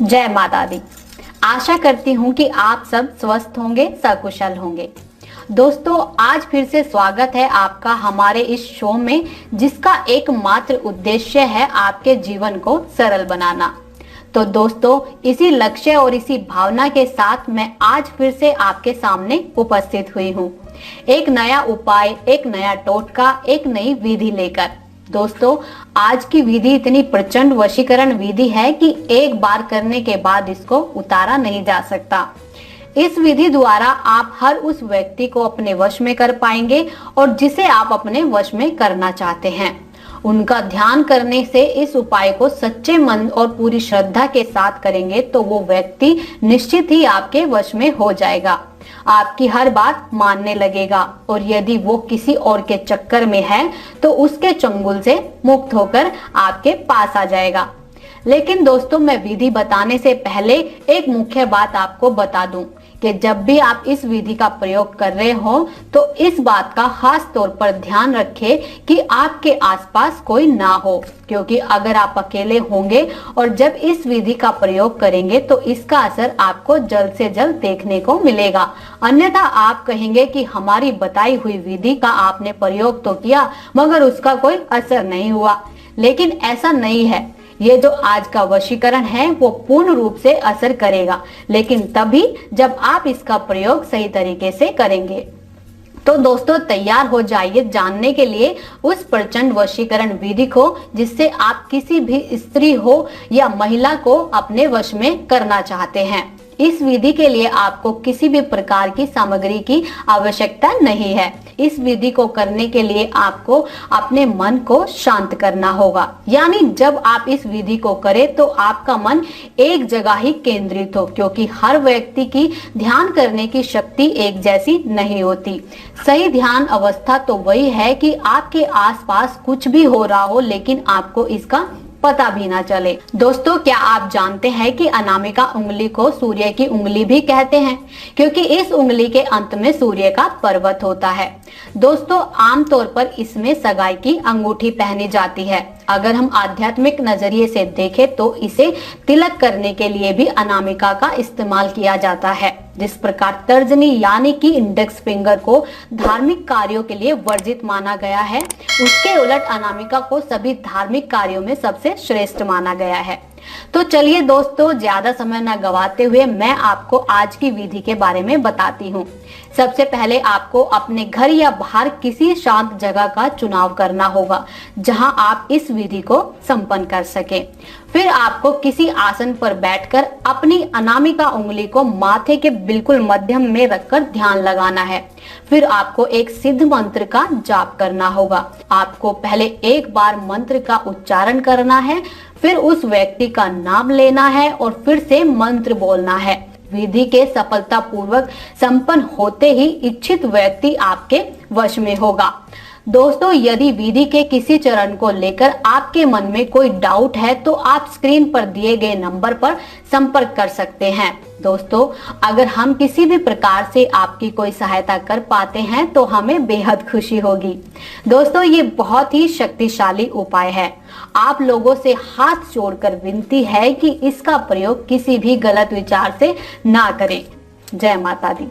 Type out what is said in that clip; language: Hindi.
जय माता दी। आशा करती हूँ कि आप सब स्वस्थ होंगे, सकुशल होंगे। दोस्तों, आज फिर से स्वागत है आपका हमारे इस शो में, जिसका एकमात्र उद्देश्य है आपके जीवन को सरल बनाना। तो दोस्तों, इसी लक्ष्य और इसी भावना के साथ मैं आज फिर से आपके सामने उपस्थित हुई हूँ, एक नया उपाय, एक नया टोटका, एक नई विधि लेकर। दोस्तों, आज की विधि इतनी प्रचंड वशीकरण विधि है कि एक बार करने के बाद इसको उतारा नहीं जा सकता। इस विधि द्वारा आप हर उस व्यक्ति को अपने वश में कर पाएंगे और जिसे आप अपने वश में करना चाहते हैं। उनका ध्यान करने से इस उपाय को सच्चे मन और पूरी श्रद्धा के साथ करेंगे तो वो व्यक्ति निश्चित ही आपके वश में हो जाएगा, आपकी हर बात मानने लगेगा और यदि वो किसी और के चक्कर में है तो उसके चंगुल से मुक्त होकर आपके पास आ जाएगा। लेकिन दोस्तों, मैं विधि बताने से पहले एक मुख्य बात आपको बता दूं कि जब भी आप इस विधि का प्रयोग कर रहे हो तो इस बात का खास तौर पर ध्यान रखें कि आपके आसपास कोई ना हो, क्योंकि अगर आप अकेले होंगे और जब इस विधि का प्रयोग करेंगे तो इसका असर आपको जल्द से जल्द देखने को मिलेगा। अन्यथा आप कहेंगे कि हमारी बताई हुई विधि का आपने प्रयोग तो किया मगर उसका कोई असर नहीं हुआ। लेकिन ऐसा नहीं है। ये जो आज का वशीकरण है वो पूर्ण रूप से असर करेगा, लेकिन तभी जब आप इसका प्रयोग सही तरीके से करेंगे। तो दोस्तों, तैयार हो जाइए जानने के लिए उस प्रचंड वशीकरण विधि को, जिससे आप किसी भी स्त्री हो या महिला को अपने वश में करना चाहते हैं। इस विधि के लिए आपको किसी भी प्रकार की सामग्री की आवश्यकता नहीं है। इस विधि को करने के लिए आपको अपने मन को शांत करना होगा, यानी जब आप इस विधि को करें तो आपका मन एक जगह ही केंद्रित हो, क्योंकि हर व्यक्ति की ध्यान करने की शक्ति एक जैसी नहीं होती। सही ध्यान अवस्था तो वही है कि आपके आसपास कुछ भी हो रहा हो लेकिन आपको इसका पता भी ना चले। दोस्तों, क्या आप जानते हैं कि अनामिका उंगली को सूर्य की उंगली भी कहते हैं, क्योंकि इस उंगली के अंत में सूर्य का पर्वत होता है। दोस्तों, आमतौर पर इसमें सगाई की अंगूठी पहनी जाती है। अगर हम आध्यात्मिक नजरिए से देखें तो इसे तिलक करने के लिए भी अनामिका का इस्तेमाल किया जाता है। जिस प्रकार तर्जनी यानी कि इंडेक्स फिंगर को धार्मिक कार्यों के लिए वर्जित माना गया है, उसके उलट अनामिका को सभी धार्मिक कार्यों में सबसे श्रेष्ठ माना गया है। तो चलिए दोस्तों, ज्यादा समय न गवाते हुए मैं आपको आज की विधि के बारे में बताती हूँ। सबसे पहले आपको अपने घर या बाहर किसी शांत जगह का चुनाव करना होगा जहां आप इस विधि को संपन्न कर सकें। फिर आपको किसी आसन पर बैठकर अपनी अनामिका उंगली को माथे के बिल्कुल मध्यम में रखकर ध्यान लगाना है। फिर आपको एक सिद्ध मंत्र का जाप करना होगा। आपको पहले एक बार मंत्र का उच्चारण करना है, फिर उस व्यक्ति का नाम लेना है और फिर से मंत्र बोलना है। विधि के सफलतापूर्वक संपन्न होते ही इच्छित व्यक्ति आपके वश में होगा। दोस्तों, यदि विधि के किसी चरण को लेकर आपके मन में कोई डाउट है तो आप स्क्रीन पर दिए गए नंबर पर संपर्क कर सकते हैं। दोस्तों, अगर हम किसी भी प्रकार से आपकी कोई सहायता कर पाते हैं तो हमें बेहद खुशी होगी। दोस्तों, ये बहुत ही शक्तिशाली उपाय है। आप लोगों से हाथ जोड़कर विनती है कि इसका प्रयोग किसी भी गलत विचार से ना करें। जय माता दी।